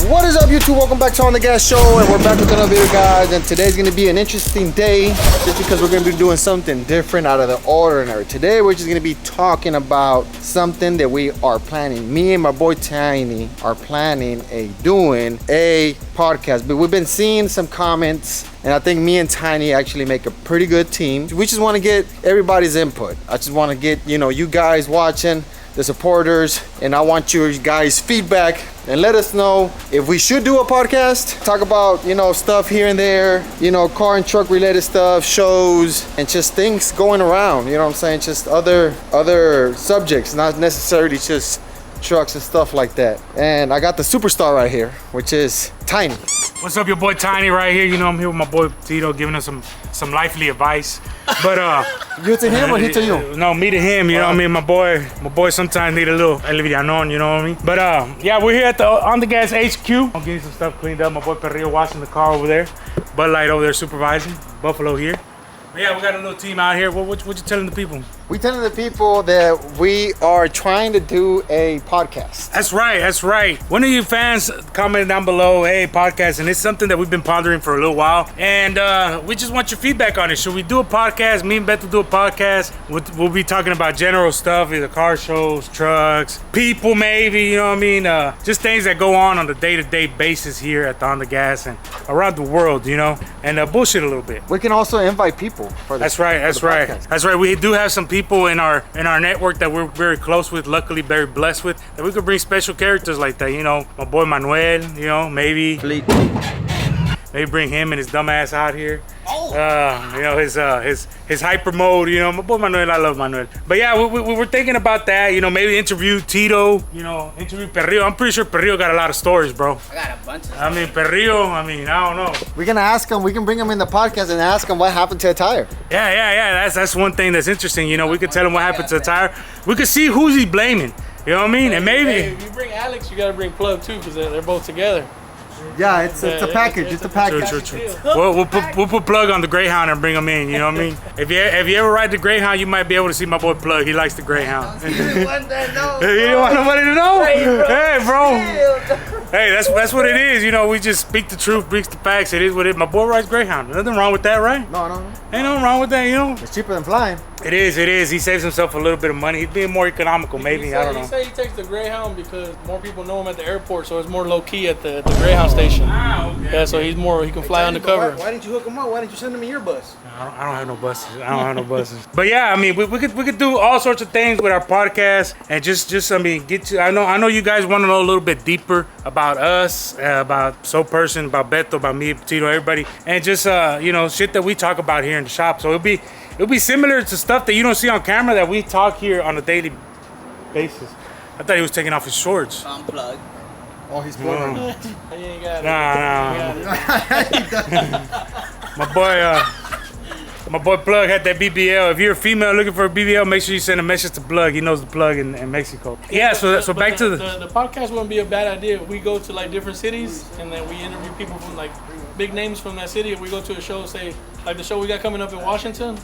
What is up, YouTube? Welcome back to On The Gas Show, and we're back with another video, guys. And today's gonna be an interesting day, just because we're gonna be doing something different out of the ordinary. Today, we're just gonna be talking about something that we are planning. Me and my boy Tiny are planning doing a podcast, but we've been seeing some comments, and I think me and Tiny actually make a pretty good team. We just want to get everybody's input. I just want to get, you guys watching, the supporters, and I want you guys' feedback, and let us know if we should do a podcast, talk about, stuff here and there, car and truck related stuff, shows, and just things going around, you know what I'm saying? Just other subjects, not necessarily just trucks and stuff like that. And I got the superstar right here, which is Tiny. What's up, your boy Tiny right here? I'm here with my boy Tito, giving us some lively advice. But you to him or he to you? No, me to him. You know what I mean? My boy sometimes need a little alivianon, you know what I mean? But yeah, we're here at the On The Gas HQ. I'm getting some stuff cleaned up. My boy Perrillo washing the car over there. Bud Light over there supervising. Buffalo here. But yeah, we got a little team out here. What you telling the people? We telling the people that we are trying to do a podcast. That's right. One of you fans commented down below, hey, podcast, and it's something that we've been pondering for a little while. And we just want your feedback on it. Should we do a podcast? Me and Beth will do a podcast. We'll be talking about general stuff, either car shows, trucks, people maybe, you know what I mean? Just things that go on the day-to-day basis here at the On The Gas and around the world, and bullshit a little bit. We can also invite people for this. That's right. We do have some people in our network that we're very close with, luckily very blessed with, that we could bring special characters like that. My boy Manuel, maybe bring him and his dumb ass out here. His hyper mode, my boy Manuel, I love Manuel. But yeah, we were thinking about that, maybe interview Tito, interview Perrillo. I'm pretty sure Perrillo got a lot of stories, bro. I got a bunch of stuff. Perrillo, I don't know. We're gonna ask him, we can bring him in the podcast and ask him what happened to the tire. Yeah, that's one thing that's interesting, we could tell him what happened to the tire. We could see who's he blaming, you know what I mean? And maybe if you bring Alex, you gotta bring Plug too, because they're both together. Yeah, it's a package. It's a package. True. We'll put Plug on the Greyhound and bring him in. You know what I mean? If you ever ride the Greyhound, you might be able to see my boy Plug. He likes the Greyhound. You didn't want that, no. You don't want nobody to know? Hey, bro. Hey, that's what it is. We just speak the truth, speak the facts. It is what it is. My boy rides Greyhound. Nothing wrong with that, right? No. Ain't nothing wrong with that, It's cheaper than flying. It is. He saves himself a little bit of money. He's being more economical, maybe. I don't know. He say he takes the Greyhound because more people know him at the airport, so it's more low key at the Greyhound station. Okay. Yeah, so he can fly undercover. Why didn't you hook him up? Why didn't you send him in your bus? I don't have no buses. But yeah, we could do all sorts of things with our podcast and just get to. I know you guys want to know a little bit deeper about us, about Person, about Beto, about me, Tito, everybody, and just shit that we talk about here in the shop. So it'll be similar to stuff that you don't see on camera that we talk here on a daily basis. I thought he was taking off his shorts. Unplug. Oh, he's plugging. He ain't got it. Nah. My boy Plug had that BBL. If you're a female looking for a BBL, make sure you send a message to Plug. He knows the Plug in Mexico. Yeah, so back to the podcast wouldn't be a bad idea if we go to different cities and then we interview people from big names from that city. If we go to a show, say the show we got coming up in Washington,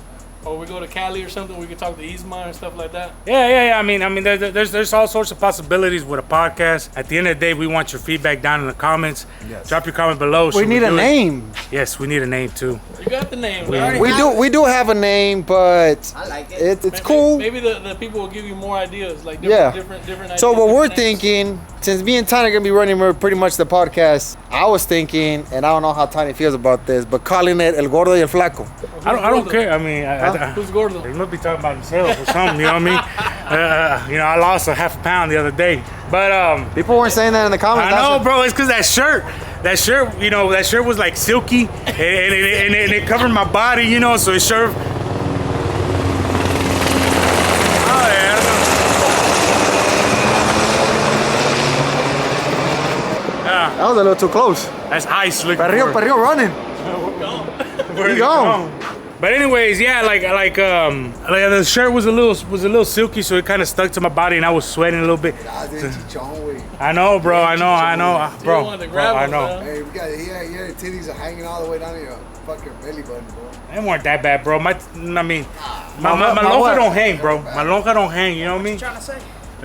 or we go to Cali or something, we could talk to Isma and stuff like that. Yeah. There's all sorts of possibilities with a podcast. At the end of the day, we want your feedback down in the comments. Yes. Drop your comment below. We need a name. Yes, we need a name too. You got the name. We do have a name, but I like it. It's cool. Maybe the people will give you more ideas, different ideas. So what we're thinking, since me and Tiny are gonna be running pretty much the podcast, I was thinking, and I don't know how Tiny feels about this, but calling it El Gordo y El Flaco. I don't care. Who's Gordo? He must be talking about himself or something, you know what I mean? I lost a half a pound the other day. But people weren't saying that in the comments. I know, bro, it's cause that shirt, that shirt was like silky and it covered my body, so it sure. Oh yeah. That was a little too close. That's ice. Perrillo running. Where you going? But anyways, yeah, the shirt was a little silky, so it kind of stuck to my body, and I was sweating a little bit. I know, bro. I know, bro. I know. Hey, the titties are hanging all the way down to your fucking belly button, bro. They weren't that bad, bro. My lonja don't hang, bro. My lonja don't hang. You know what I mean? What you trying to say?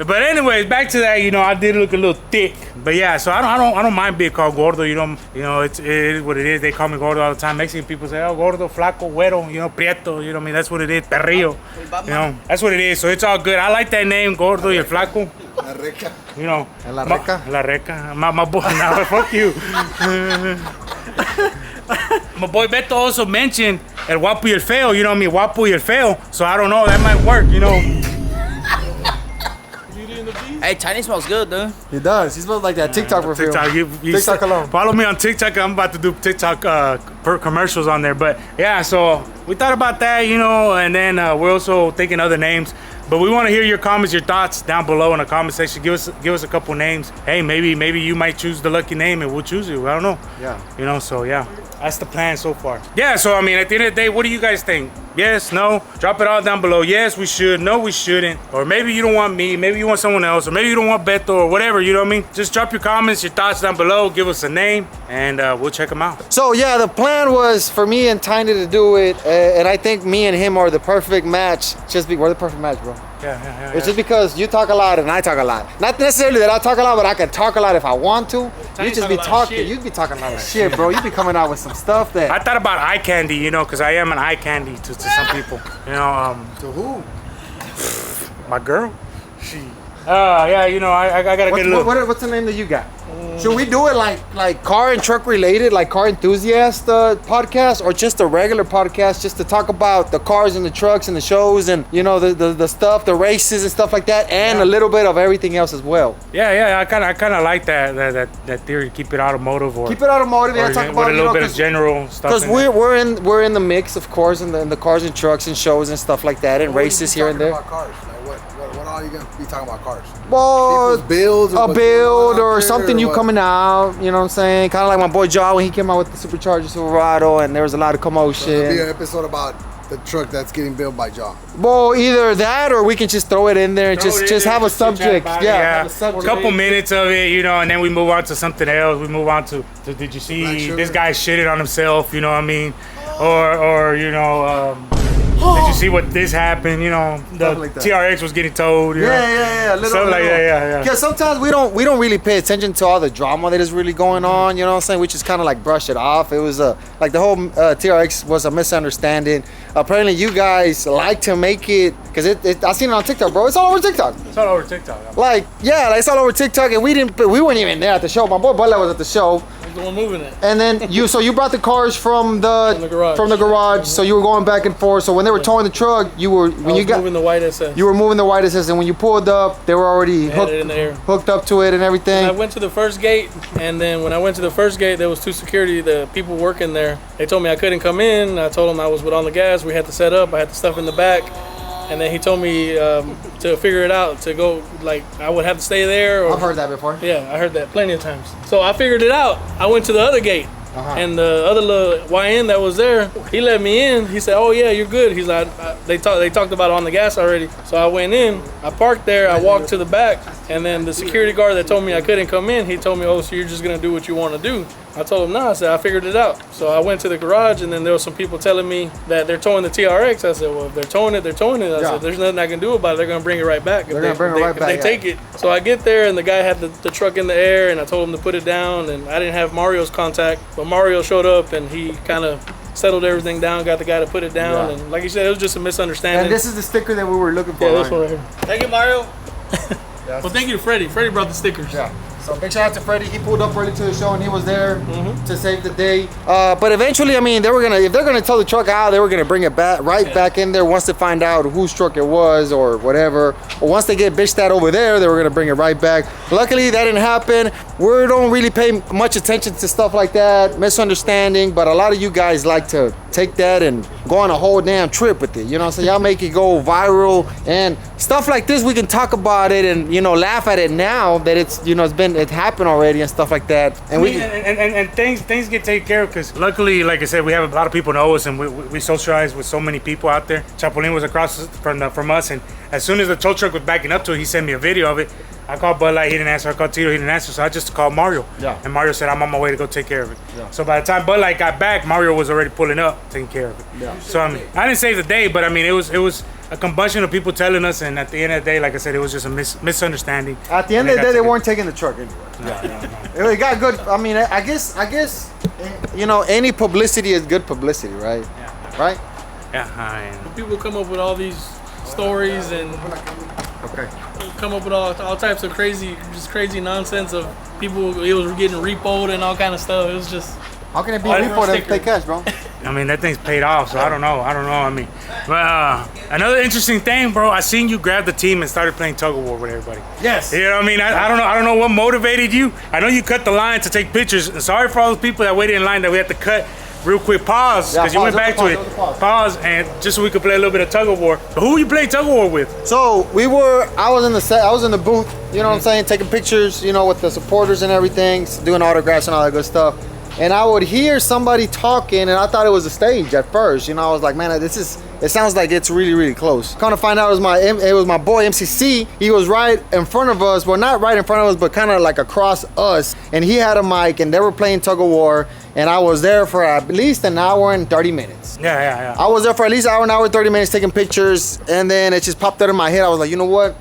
But anyways, back to that. You know, I did look a little thick, but yeah. So I don't mind being called gordo. You know, it is what it is. They call me gordo all the time. Mexican people say, oh, gordo, flaco, güero, you know, prieto. You know what I mean? That's what it is. Perrillo. You know, that's what it is. So it's all good. I like that name, gordo y el flaco. La Reca. You know, La Reca. La Reca. My boy, now fuck you. My boy Beto also mentioned el guapo y el feo. You know what I mean? Guapo y el feo. So I don't know. That might work. You know. Hey, Chinese smells good, dude. He does. He smells like that TikTok perfume. TikTok, you TikTok cologne. Follow me on TikTok. I'm about to do TikTok commercials on there. But yeah, so we thought about that, you know, and then we're also thinking other names. But we want to hear your comments, your thoughts down below in the comment section. Give us a couple names. Hey, maybe you might choose the lucky name and we'll choose you. I don't know. Yeah. You know, so yeah. That's the plan so far. Yeah, so I mean, at the end of the day, what do you guys think? Yes, no? Drop it all down below. Yes, we should. No, we shouldn't. Or maybe you don't want me. Maybe you want someone else. Or maybe you don't want Beto or whatever, you know what I mean? Just drop your comments, your thoughts down below. Give us a name, and we'll check them out. So yeah, the plan was for me and Tiny to do it, and I think me and him are the perfect match. We're the perfect match, bro. Yeah. It's just because you talk a lot and I talk a lot. Not necessarily that I talk a lot, but I can talk a lot if I want to. You just be talking. You be talking a lot of shit, bro. You be coming out with some stuff that. I thought about eye candy, you know, because I am an eye candy to some people. You know, To who? my girl. She. Yeah, you know, I gotta get a little. What's the name that you got? Should we do it like car and truck related, like car enthusiast podcast, or just a regular podcast just to talk about the cars and the trucks and the shows and, you know, the stuff, the races and stuff like that, and a little bit of everything else as well? Yeah, I kind of like that theory. Keep it automotive, or keep it automotive. Yeah, talk about with a little bit of general stuff. Because we're in the mix, of course, in the cars and trucks and shows and stuff like that, and races here and there. About cars? Like what all are you gonna be talking about cars? Well, People's builds, a what's build going on or out something there, new what? coming out, you know what I'm saying? Kind of like my boy Jaw when he came out with the Supercharger Silverado, and there was a lot of commotion. So there'll be an episode about the truck that's getting built by Jaw. Well, either that or we can just throw it in there and just have a subject. Yeah, have a subject. Couple minutes of it, you know, and then we move on to something else. We move on to did you see this guy shitted on himself, you know what I mean? Or you know, did you see what this happened? You know, the like that. TRX was getting towed. You know? Yeah. Something like that, yeah. Yeah, sometimes we don't really pay attention to all the drama that is really going on. You know what I'm saying? We just kind of like brush it off. It was like the whole TRX was a misunderstanding. Apparently, you guys like to make it because I seen it on TikTok, bro. It's all over TikTok. It's all over TikTok. Like it's all over TikTok, and we weren't even there at the show. My boy Butler was at the show. The one moving it. And then you brought the cars from the garage. So you were going back and forth. So when they were towing the truck, moving the white SS. You were moving the white SS, and when you pulled up, they were already hooked up to it and everything. I went to the first gate, and then when I went to the first gate, there was two security, the people working there. They told me I couldn't come in. I told them I was with ONDGAS. We had to set up. I had the stuff in the back. And then he told me to figure it out, to go, like, I would have to stay there. Or, I've heard that before. Yeah, I heard that plenty of times. So I figured it out. I went to the other gate. And the other little YN that was there, he let me in. He said, "Oh yeah, you're good." He's like, they talked about ONDGAS already. So I went in. I parked there. I walked to the back, and then the security guard that told me I couldn't come in, he told me, "Oh, so you're just gonna do what you want to do?" I told him, "No." I said, "I figured it out." So I went to the garage, and then there was some people telling me that they're towing the TRX. I said, "Well, if they're towing it, they're towing it." I said, "There's nothing I can do about it. They're gonna bring it right back. They're gonna bring it right back. If they take it." So I get there, and the guy had the truck in the air, and I told him to put it down, and I didn't have Mario's contact, but Mario showed up, and he kind of settled everything down, got the guy to put it down, and like you said, it was just a misunderstanding. And this is the sticker that we were looking for. Yeah, this one right here. Thank you, Mario. Well, thank you to Freddie. Freddie brought the stickers. Yeah. So big shout out to Freddie. He pulled up early to the show and he was there to save the day. But eventually, I mean, if they're gonna tow the truck out, they were gonna bring it back back in there once they find out whose truck it was or whatever. Or once they get bitched at over there, they were gonna bring it right back. Luckily, that didn't happen. We don't really pay much attention to stuff like that, misunderstanding. But a lot of you guys like to take that and go on a whole damn trip with it. You know, so y'all make it go viral and stuff like this. We can talk about it and laugh at it now that it happened already and stuff like that. And and things get taken care of because luckily, like I said, we have a lot of people know us and we socialize with so many people out there. Chapulín was across from us, and as soon as the tow truck was backing up to it, he sent me a video of it. I called Bud Light, he didn't answer. I called Tito, he didn't answer. So I just called Mario. Yeah. And Mario said, "I'm on my way to go take care of it." Yeah. So by the time Bud Light got back, Mario was already pulling up, taking care of it. Yeah. So I mean, I didn't save the day, but I mean, it was a combustion of people telling us, and at the end of the day, like I said, it was just a misunderstanding. At the end And of the day, they got weren't taking the truck anywhere. It got good. I mean, I guess, you know, any publicity is good publicity, right? Yeah. Right? Yeah, People come up with all these stories and Okay. come up with all types of crazy nonsense of people. It was getting repoed and all kind of stuff. It was just. How can it be Why report not and pay sticker? cash, bro? I mean, that thing's paid off, so I don't know. I mean, but another interesting thing, bro. I seen you grab the team and started playing tug of war with everybody. Yes. You know what I mean? I don't know what motivated you. I know you cut the line to take pictures. And sorry for all those people that waited in line that we had to cut real quick. Pause, Yeah, because you went pause, back there to was it. a pause, there was a Pause, and just so we could play a little bit of tug of war. But who were you playing tug of war with? So I was in the set, I was in the booth, you know what I'm saying, taking pictures, you know, with the supporters and everything, doing autographs and all that good stuff. And I would hear somebody talking, and I thought it was a stage at first. You know, I was like, man, it sounds like it's really, really close. Kind of find out it was my boy MCC. He was right in front of us. Well, not right in front of us, but kind of like across us. And he had a mic, and they were playing tug of war. And I was there for at least an hour and 30 minutes. Yeah. I was there for at least an hour, 30 minutes taking pictures. And then it just popped out in my head. I was like, you know what?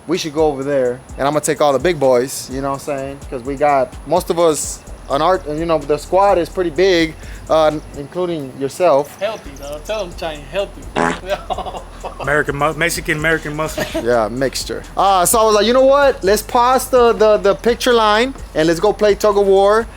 We should go over there. And I'm going to take all the big boys, you know what I'm saying? Because we got most of us. You know, the squad is pretty big, including yourself. Healthy, though. Tell them, China, healthy. Mexican American muscle. Yeah, mixture. So I was like, you know what? Let's pause the picture line and let's go play tug of war.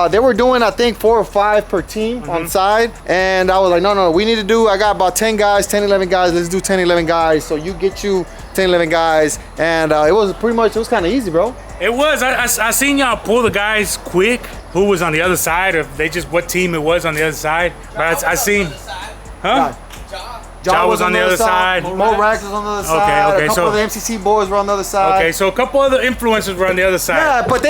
They were doing, I think, 4 or 5 per team on side. And I was like, no, we need to do, I got about 10 guys, 10, 11 guys. Let's do 10, 11 guys. So you get you 10, 11 guys. And it was kind of easy, bro. It was. I seen y'all pull the guys quick. Who was on the other side? If they just what team it was on the other side. But I seen, huh? Ja was on the other side. Mo Rax was on the other side. Okay, a couple of the MCC boys were on the other side. Okay, so a couple other influencers were on the other side. Yeah, but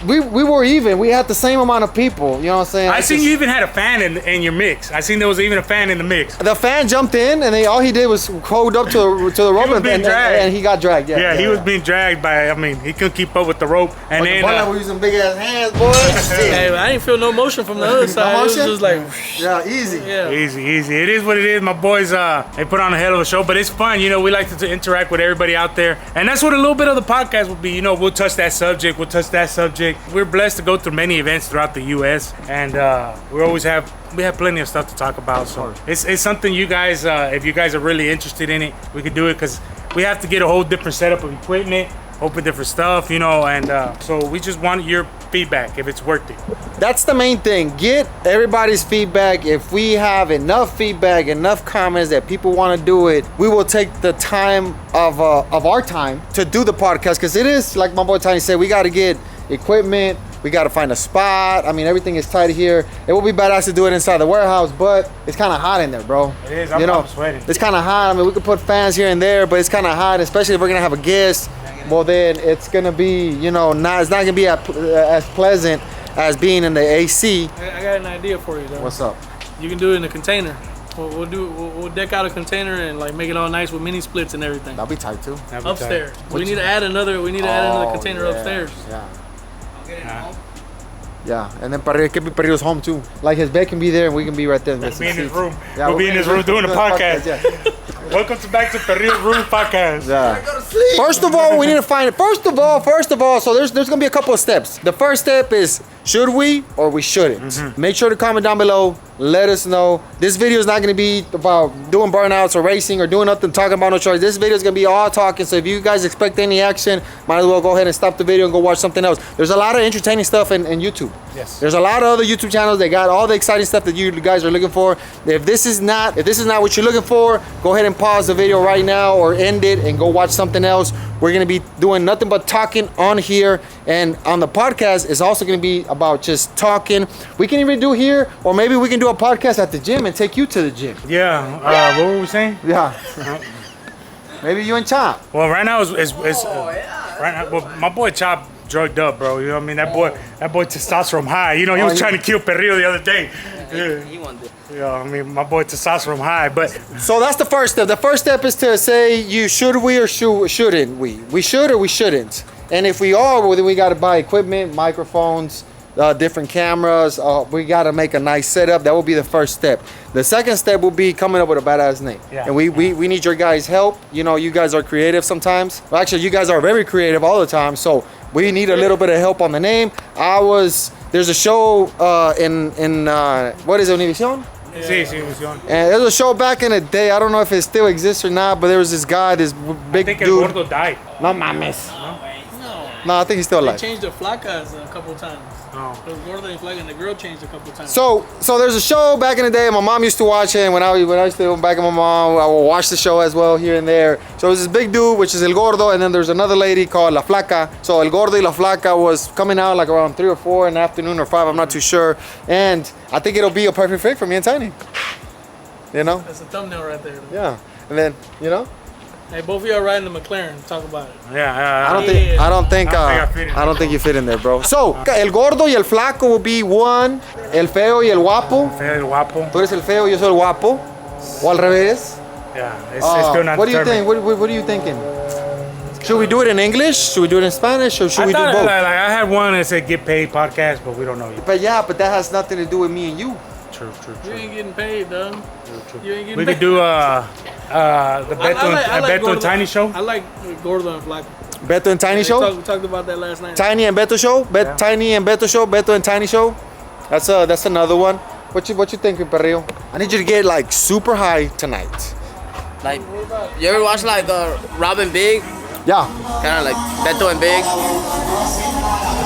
we were even. We had the same amount of people. You know what I'm saying? I seen you even had a fan in your mix. I seen there was even a fan in the mix. The fan jumped in, and all he did was hold up to the rope, and he got dragged. Yeah, he was being dragged by. I mean, he couldn't keep up with the rope, and then the were using big ass hands, boys. Hey, I didn't feel no motion from the other side. It was motion? just like, Yeah, easy. yeah. Easy. It is what it is. My boys, they put on a hell of a show, but it's fun. You know, we like to interact with everybody out there, and that's what a little bit of the podcast will be. You know, we'll touch that subject. We're blessed to go through many events throughout the U.S., and we have plenty of stuff to talk about. So it's something you guys, if you guys are really interested in it, we could do it because we have to get a whole different setup of equipment, open different stuff, you know, and so we just want your feedback if it's worth it. That's the main thing. Get everybody's feedback. If we have enough feedback, enough comments that people want to do it, we will take the time of our time to do the podcast, because it is, like my boy Tiny said, we got to get equipment. We got to find a spot. I mean, everything is tight here. It would be badass to do it inside the warehouse, but it's kind of hot in there, bro. It is. I'm sweating. It's kind of hot. I mean, we could put fans here and there, but it's kind of hot, especially if we're going to have a guest. Well, then it's going to be, you know, it's not going to be as pleasant as being in the AC. I got an idea for you, though. What's up? You can do it in a container. We'll deck out a container and like make it all nice with mini splits and everything. That'll be tight, too. Upstairs. We need to add another container upstairs. Yeah, and then it can be Perrillo's home too. Like his bed can be there and we can be right there. We'll be in his room. Yeah, we'll be in his room doing a podcast. Yeah. Welcome back to Perrillo's Room Podcast. Yeah. First of all, we need to find it. First of all, so there's gonna be a couple of steps. The first step is, should we or we shouldn't? Make sure to comment down below. Let us know. This video is not going to be about doing burnouts or racing or doing nothing, talking about no choice. This video is going to be all talking. So if you guys expect any action, might as well go ahead and stop the video and go watch something else. There's a lot of entertaining stuff in YouTube. Yes. There's a lot of other YouTube channels. They got all the exciting stuff that you guys are looking for. If this is not what you're looking for, go ahead and pause the video right now or end it and go watch something else. We're going to be doing nothing but talking on here, and on the podcast is also going to be about just talking. We can even do here, or maybe we can do a podcast at the gym and take you to the gym. Yeah. What were we saying? Yeah. Maybe you and Chop. Well, right now right now. Well, my boy Chop drugged up, bro. You know what I mean? That boy testosterone high. You know, he was trying to kill Perrillo the other day. He wanted to. Yeah, I mean, my boy testosterone high, but So that's the first step. The first step is to say, should we or shouldn't we? We should or we shouldn't. And if we are, well, then we got to buy equipment, microphones, different cameras. We got to make a nice setup. That will be the first step. The second step will be coming up with a badass name. Yeah. And we need your guys' help. You know, you guys are creative sometimes. Well, actually, you guys are very creative all the time. So we need a little bit of help on the name. There's a show in what is it, Univision? Sí, sí, Univision. And there was a show back in the day. I don't know if it still exists or not, but there was this guy, this big I think dude. El Gordo died. No mames. No. No, I think he's still They alive. changed the flacas a couple times. Oh. It was Gordo and Flaca, and the girl changed a couple times. So there's a show back in the day. My mom used to watch it, and when I used to go back with my mom, I would watch the show as well here and there. So there's this big dude, which is El Gordo, and then there's another lady called La Flaca. So El Gordo y La Flaca was coming out like around 3 or 4 in the afternoon or 5, I'm not too sure. And I think it'll be a perfect fit for me and Tiny. You know? That's a thumbnail right there. Yeah. And then, you know? Hey, both of y'all riding the McLaren. Talk about it. Yeah, I don't think I I think you fit in there, bro. So El Gordo y El Flaco will be one, El Feo y El Guapo. Feo el guapo. Tú eres el feo, yo soy el guapo. O al revés. Yeah, it's still not What do you determined. think? What are you thinking? Should we do it in English? Should we do it in Spanish? Or should I we do thought both? like I had one that said get paid podcast, but we don't know yet. But that has nothing to do with me and you. True. You ain't getting paid, dog. You ain't getting We paid. could do the Beto and Tiny show. I like Gordo and Flaca. Beto and Tiny Show? We talked about that last night. Tiny and Beto Show? Tiny and Beto Show? Beto and Tiny Show? That's another one. What you thinking, Perrillo? I need you to get like super high tonight. Like, you ever watch like Robin Big? Yeah. Kind of like Beto and Big.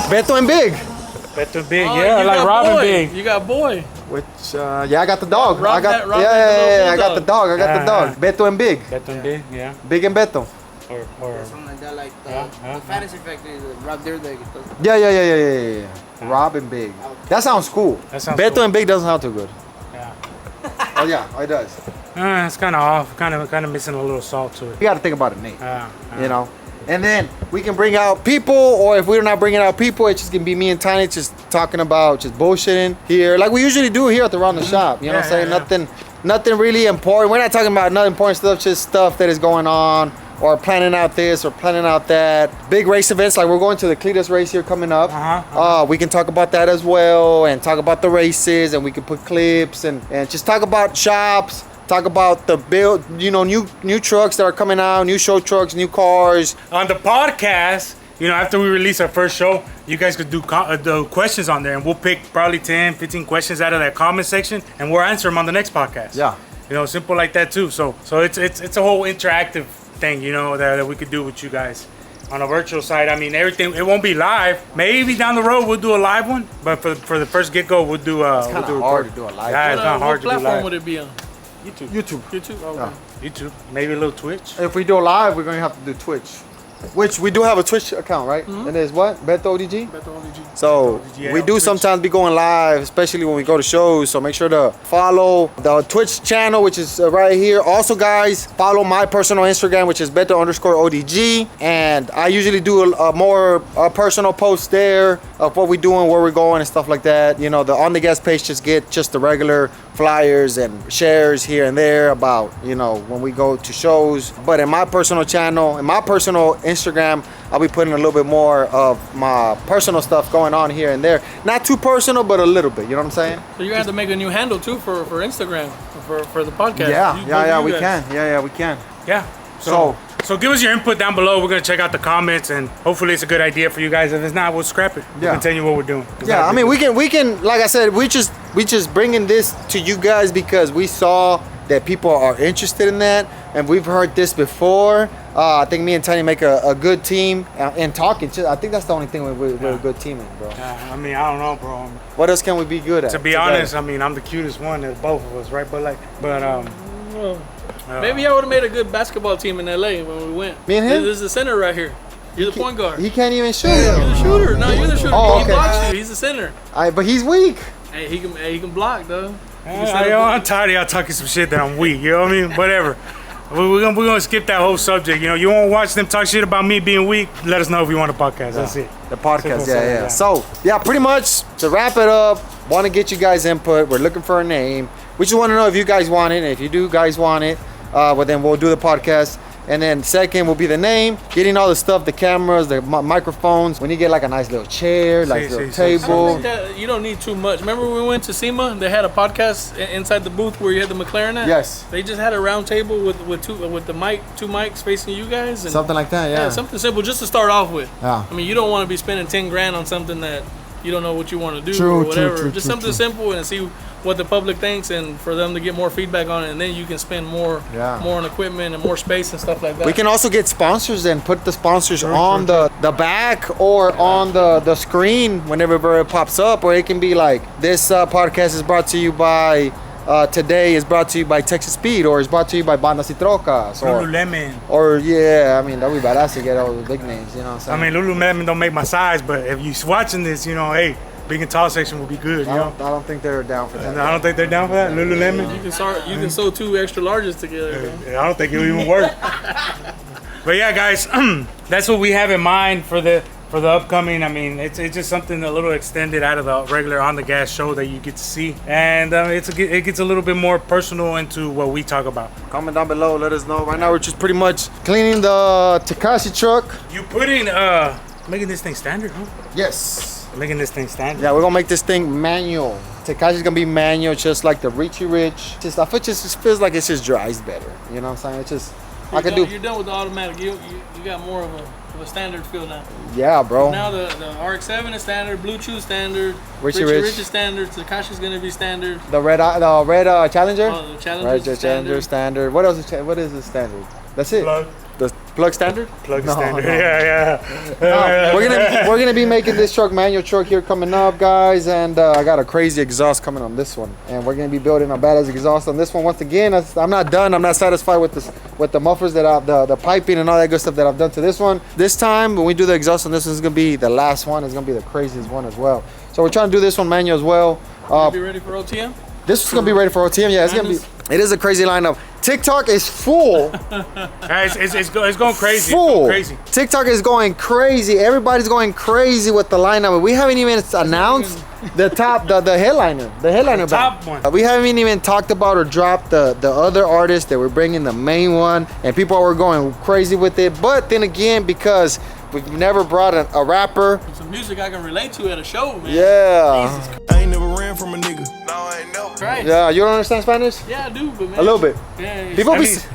Beto and Big. Beto Big, Oh, yeah, you like got Robin boy. Big. You got boy. Which I got the dog. Rob I got that- Rob yeah, that I got the bulldog. dog. I got the dog. Beto and Big. Beto and Big, yeah. Big and Beto. Or Something like that, like Yeah. the fantasy factory, Rob Dyrdek. Yeah. Rob and Big. That sounds cool. That sounds Beto cool. and Big doesn't sound too good. yeah. Oh yeah, it does. It's kind of off, kind of missing a little salt to it. We got to think about a name. You You know. And then we can bring out people, or if we're not bringing out people, it's just gonna be me and Tiny just talking about just bullshitting here, like we usually do here at the Round the Shop. You know what I'm saying? Yeah. Nothing really important. We're not talking about nothing important stuff, just stuff that is going on, or planning out this or planning out that. Big race events, like we're going to the Cletus race here coming up. We can talk about that as well, and talk about the races, and we can put clips and just talk about shops. Talk about the build, you know, new trucks that are coming out, new show trucks, new cars. On the podcast, you know, after we release our first show, you guys could do the questions on there, and we'll pick probably 10, 15 questions out of that comment section, and we'll answer them on the next podcast. Yeah. You know, simple like that too. So it's a whole interactive thing, you know, that we could do with you guys. On a virtual side, I mean, everything, it won't be live. Maybe down the road we'll do a live one, but for the first get-go, we'll do It's kind of hard to do a live. Yeah, it's kind of hard to do platform live. would it be on? YouTube. YouTube? Oh, okay. YouTube, maybe a little Twitch. If we do a live, we're gonna have to do Twitch, which we do have a Twitch account, right? And it's what? Beto ODG. Beto ODG. So Yeah, we do Twitch. sometimes be going live, especially when we go to shows. So make sure to follow the Twitch channel, which is right here. Also, guys, follow my personal Instagram, which is Beto_ODG. And I usually do a more personal post there of what we're doing, where we're going, and stuff like that. You know, the On The Gas page just get just the regular flyers and shares here and there about, you know, when we go to shows. But in my personal channel, in my personal Instagram, I'll be putting a little bit more of my personal stuff going on here and there. Not too personal, but a little bit. You know what I'm saying? So you're gonna have to make a new handle too for Instagram for the podcast. We can. Yeah, we can. Yeah. So give us your input down below. We're gonna check out the comments, and hopefully it's a good idea for you guys. If it's not, we'll scrap it. We'll Yeah. continue what we're doing. Yeah, I mean, we can. Like I said, we just bringing this to you guys because we saw that people are interested in that, and we've heard this before. I think me and Tiny make a good team, and talking. I think that's the only thing we're a good team in, bro. I mean, I don't know, bro. What else can we be good at? To be together? honest, I mean, I'm the cutest one of both of us, right? Maybe I would have made a good basketball team in LA when we went. Me and him? This is the center right here. You're the point guard. He can't even shoot. You're the shooter. No, you're the shooter. Oh, He okay. blocks you. He's the center. But he's weak. Hey, he can block though. I'm tired of y'all talking some shit that I'm weak. You know what I mean? Whatever. We're gonna skip that whole subject. You know, you won't watch them talk shit about me being weak. Let us know if you want a podcast. That's it. The podcast, Simple, yeah. So, yeah, pretty much to wrap it up, want to get you guys input. We're looking for a name. We just want to know if you guys want it. And if you do guys want it, well, then we'll do the podcast. And then second will be the name, getting all the stuff, the cameras, the microphones. When you get like a nice little chair, like little I table. don't think that you don't need too much. Remember when we went to SEMA? They had a podcast inside the booth where you had the McLaren at. Yes. They just had a round table with two mics facing you guys. And Something like that, yeah. something simple just to start off with. Yeah. I mean, you don't want to be spending 10 grand on something that you don't know what you want to do True, or whatever. true, Just true, something simple and see what the public thinks and for them to get more feedback on it, and then you can spend more on equipment and more space and stuff like that. We can also get sponsors and put the sponsors on the back or on the screen whenever it pops up, or it can be like this podcast is brought to you by today is brought to you by Texas Speed, or is brought to you by Bandas y Trocas, Lululemon. or yeah, I mean that'd be badass to get all the big names, you know what I'm saying? I mean, Lululemon don't make my size, but if you're watching this, you know, hey, big and tall section will be good, you know? I don't think they're down for that. I don't think they're down for that, Lululemon. You can sew 2 extra larges together. I don't think it'll even work. But yeah, guys, that's what we have in mind for the upcoming. I mean, it's just something a little extended out of the regular On The Gas show that you get to see, and it gets a little bit more personal into what we talk about. Comment down below, let us know. Right now we're just pretty much cleaning the Takashi truck. You putting making this thing standard, huh? Yes. Making this thing standard. Yeah, we're gonna make this thing manual. Tekashi's gonna be manual, just like the Richie Rich. It just feels like it's just dries better. You know what I'm saying? It's just You're done with the automatic. You got more of a standard feel now. Yeah, bro. Now the RX-7 is standard, Blue Chew standard, Richie Rich is standard, Takashi's gonna be standard. The red Challenger. Oh, the Challenger Challenger standard. What else? What is the standard? That's it. Plug. The plug standard. Plug No, standard. no. Yeah. We're gonna be making this truck manual truck here coming up, guys, and I got a crazy exhaust coming on this one, and we're gonna be building a badass exhaust on this one. Once again, I'm not done. I'm not satisfied with the mufflers that the piping and all that good stuff that I've done to this one. This time when we do the exhaust on this one, it's gonna be the last one. It's gonna be the craziest one as well. So we're trying to do this one manual as well. Be ready for OTM? This is gonna be ready for OTM. Yeah, it's gonna be. It is a crazy lineup. TikTok is full. Guys, it's going crazy. Full. It's going crazy. TikTok is going crazy. Everybody's going crazy with the lineup. We haven't even announced the headliner. The headliner top band. one. We haven't even talked about or dropped the other artists that we're bringing, the main one, and people were going crazy with it. But then again, because we've never brought a rapper. Some music I can relate to at a show, man. Yeah. I ain't never ran from a nigga. No, I ain't never. Right. Yeah. You don't understand Spanish? Yeah, I do, but man. A little bit. Yeah.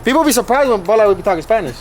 People be surprised when Bola would be talking Spanish.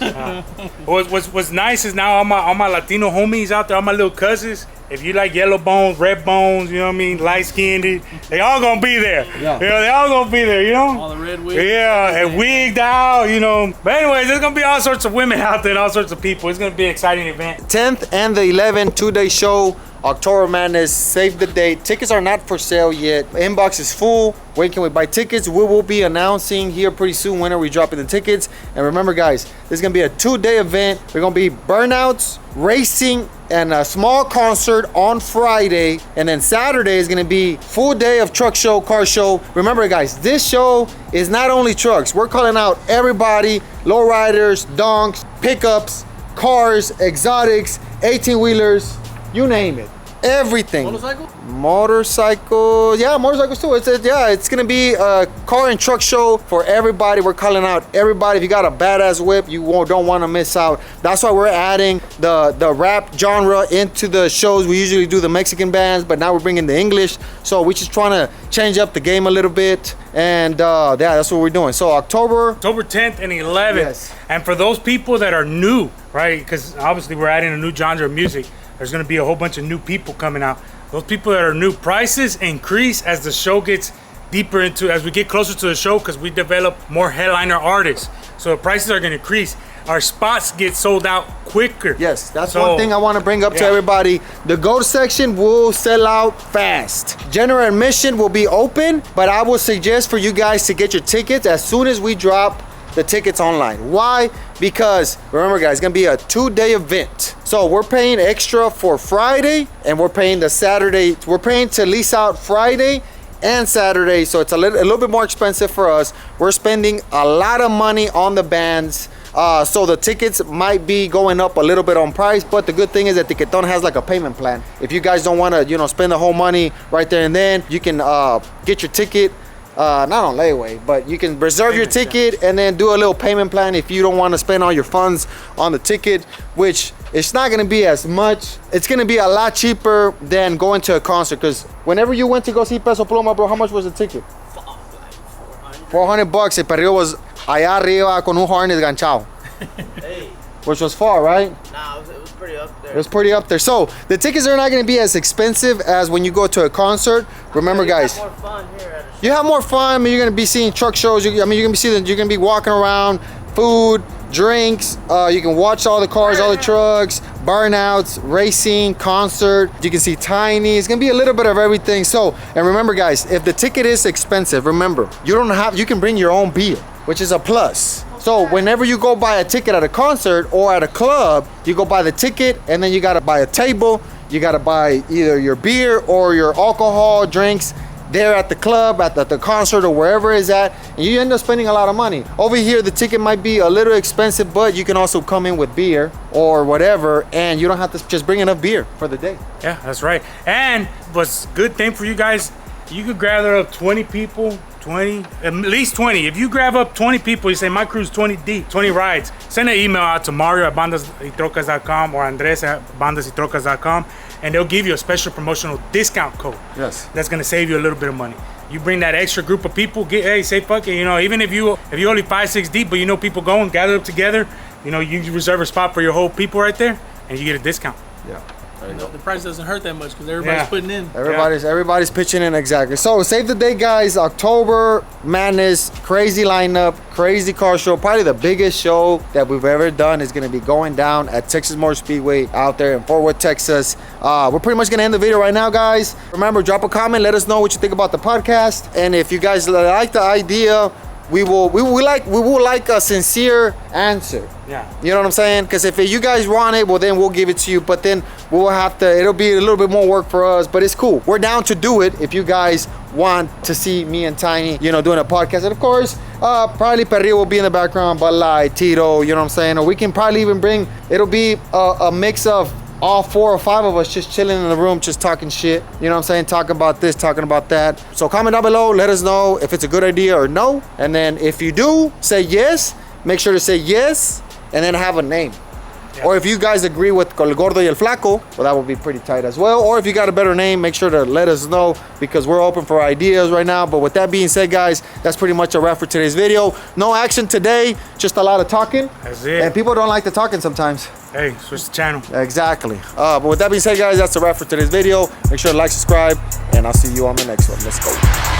What's nice is now all my Latino homies out there, all my little cousins. If you like yellow bones, red bones, you know what I mean, light skinned, they all gonna be there. Yeah. You know, they all gonna be there, you know? All the red wigs. Yeah, and wigged out, you know. But anyways, there's gonna be all sorts of women out there and all sorts of people. It's gonna be an exciting event. 10th and the 11th, 2-day show. October Madness, save the date. Tickets are not for sale yet. Inbox is full. Where can we buy tickets? We will be announcing here pretty soon when are we dropping the tickets. And remember, guys, this is gonna be a 2-day event. We're gonna be burnouts, racing, and a small concert on Friday. And then Saturday is gonna be full day of truck show, car show. Remember, guys, this show is not only trucks. We're calling out everybody: lowriders, donks, pickups, cars, exotics, 18-wheelers, you name it. Everything. Motorcycle. Yeah, motorcycles too. It's gonna be a car and truck show for everybody. We're calling out everybody. If you got a badass whip, you don't want to miss out. That's why we're adding the rap genre into the shows. We usually do the Mexican bands, but now we're bringing the English. So we're just trying to change up the game a little bit. And yeah, that's what we're doing. So October 10th and 11th. Yes. And for those people that are new, right? Because obviously we're adding a new genre of music. There's gonna be a whole bunch of new people coming out. Those people that are new, prices increase as the show gets deeper into, as we get closer to the show, because we develop more headliner artists. So the prices are gonna increase. Our spots get sold out quicker. Yes, that's one thing I want to bring up to everybody. The GOAT section will sell out fast. General admission will be open, but I will suggest for you guys to get your tickets as soon as we drop the tickets online. Why? Because remember, guys, it's gonna be a 2-day event. So we're paying extra for Friday, and we're paying the Saturday. We're paying to lease out Friday and Saturday, so it's a little bit more expensive for us. We're spending a lot of money on the bands. So the tickets might be going up a little bit on price, but the good thing is that Ticketon has like a payment plan. If you guys don't want to, spend the whole money right there and then, you can get your ticket not on layaway, but you can reserve your ticket and then do a little payment plan if you don't want to spend all your funds on the ticket, which it's not going to be as much. It's going to be a lot cheaper than going to a concert, because whenever you went to go see Peso Pluma, bro, how much was the ticket? $400. El perreo was allá arriba con un harness ganchado. Hey, Which was far, right? nah, it was pretty up there. It was pretty up there. So the tickets are not going to be as expensive as when you go to a concert. Remember, guys, More fun here at a show. you have more fun. I mean, you're going to be seeing truck shows. You're going to be walking around, food, drinks. You can watch all the cars, all the trucks, burnouts, racing, concert. You can see Tiny. It's going to be a little bit of everything. So, and remember, guys, if the ticket is expensive, remember, you can bring your own beer, which is a plus. So whenever you go buy a ticket at a concert or at a club, you go buy the ticket and then you gotta buy a table. You gotta buy either your beer or your alcohol drinks there at the club, at the concert, or wherever it's at, and you end up spending a lot of money. Over here, the ticket might be a little expensive, but you can also come in with beer or whatever, and you don't have to just bring enough beer for the day. Yeah, that's right. And what's good thing for you guys, you could gather up 20 people, 20, at least 20. If you grab up 20 people, you say my crew's 20 deep, 20 rides, send an email out to Mario at bandasytrocas.com or Andres at bandasytrocas.com, and they'll give you a special promotional discount code. Yes. That's gonna save you a little bit of money. You bring that extra group of people, say fuck it, even if you only 5-6 deep, but people going, gather up together, you reserve a spot for your whole people right there, and you get a discount. Yeah. The price doesn't hurt that much because everybody's putting in. Everybody's pitching in, exactly. So save the date, guys. October Madness, crazy lineup, crazy car show. Probably the biggest show that we've ever done is going to be going down at Texas Motor Speedway out there in Fort Worth, Texas. We're pretty much going to end the video right now, guys. Remember, drop a comment. Let us know what you think about the podcast. And if you guys like the idea, we will like a sincere answer. Yeah. You know what I'm saying? Because if you guys want it, well, then we'll give it to you. But then we'll have to, it'll be a little bit more work for us. But it's cool. We're down to do it if you guys want to see me and Tiny, doing a podcast. And of course, probably Perrillo will be in the background, Bud Light, Tito, you know what I'm saying? Or we can probably even bring, it'll be a mix of all 4 or 5 of us just chilling in the room, just talking shit. You know what I'm saying? Talking about this, talking about that. So comment down below. Let us know if it's a good idea or no. And then if you do say yes, make sure to say yes and then have a name. Yeah. Or if you guys agree with El Gordo y El Flaco, well, that would be pretty tight as well. Or if you got a better name, make sure to let us know because we're open for ideas right now. But with that being said, guys, that's pretty much a wrap for today's video. No action today, just a lot of talking. That's it. And people don't like the talking sometimes. Hey, switch the channel. Exactly. But with that being said, guys, that's a wrap for today's video. Make sure to like, subscribe, and I'll see you on the next one. Let's go.